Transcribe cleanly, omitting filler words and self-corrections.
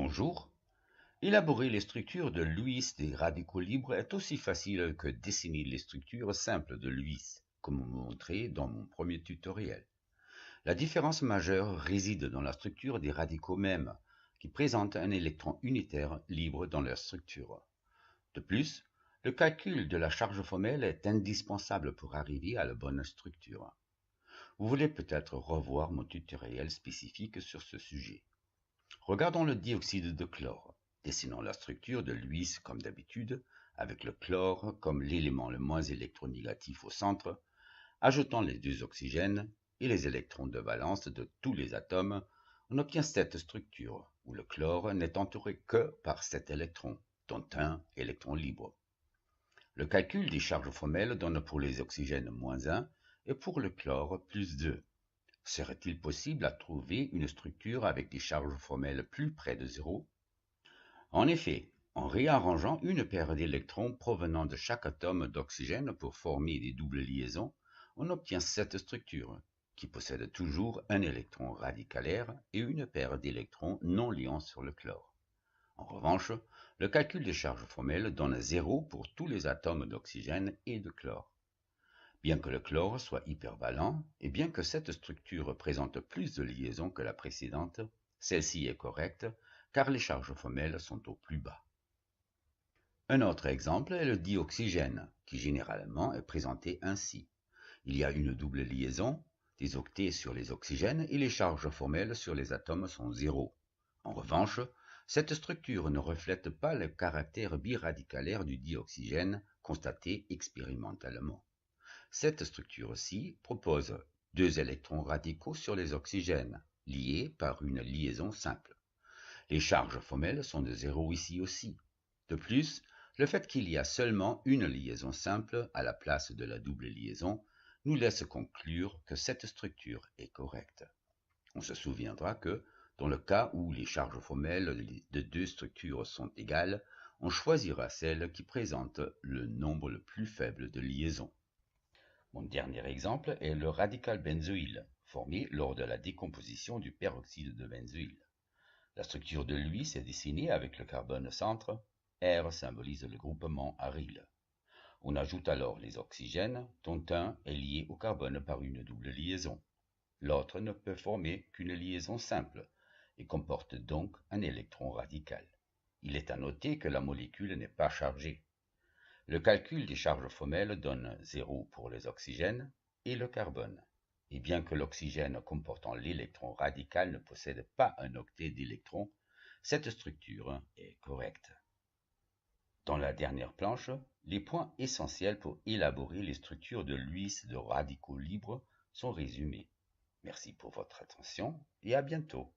Bonjour. Élaborer les structures de Lewis des radicaux libres est aussi facile que dessiner les structures simples de Lewis, comme montré dans mon premier tutoriel. La différence majeure réside dans la structure des radicaux mêmes, qui présentent un électron unitaire libre dans leur structure. De plus, le calcul de la charge formelle est indispensable pour arriver à la bonne structure. Vous voulez peut-être revoir mon tutoriel spécifique sur ce sujet. Regardons le dioxyde de chlore. Dessinons la structure de Lewis comme d'habitude, avec le chlore comme l'élément le moins électronégatif au centre. Ajoutons les deux oxygènes et les électrons de valence de tous les atomes. On obtient cette structure, où le chlore n'est entouré que par 7 électrons, dont un électron libre. Le calcul des charges formelles donne pour les oxygènes -1 et pour le chlore +2. Serait-il possible à trouver une structure avec des charges formelles plus près de 0? En effet, en réarrangeant une paire d'électrons provenant de chaque atome d'oxygène pour former des doubles liaisons, on obtient cette structure, qui possède toujours un électron radicalaire et une paire d'électrons non liants sur le chlore. En revanche, le calcul des charges formelles donne 0 pour tous les atomes d'oxygène et de chlore. Bien que le chlore soit hypervalent, et bien que cette structure présente plus de liaisons que la précédente, celle-ci est correcte, car les charges formelles sont au plus bas. Un autre exemple est le dioxygène, qui généralement est présenté ainsi. Il y a une double liaison, des octets sur les oxygènes et les charges formelles sur les atomes sont 0. En revanche, cette structure ne reflète pas le caractère biradicalaire du dioxygène constaté expérimentalement. Cette structure-ci propose 2 électrons radicaux sur les oxygènes, liés par une liaison simple. Les charges formelles sont de 0 ici aussi. De plus, le fait qu'il y a seulement une liaison simple à la place de la double liaison nous laisse conclure que cette structure est correcte. On se souviendra que, dans le cas où les charges formelles de 2 structures sont égales, on choisira celle qui présente le nombre le plus faible de liaisons. Mon dernier exemple est le radical benzoyle, formé lors de la décomposition du peroxyde de benzoyle. La structure de Lewis est dessinée avec le carbone centre. R symbolise le groupement aryl. On ajoute alors les oxygènes, dont un est lié au carbone par une double liaison. L'autre ne peut former qu'une liaison simple et comporte donc un électron radical. Il est à noter que la molécule n'est pas chargée. Le calcul des charges formelles donne 0 pour les oxygènes et le carbone. Et bien que l'oxygène comportant l'électron radical ne possède pas un octet d'électrons, cette structure est correcte. Dans la dernière planche, les points essentiels pour élaborer les structures de Lewis de radicaux libres sont résumés. Merci pour votre attention et à bientôt.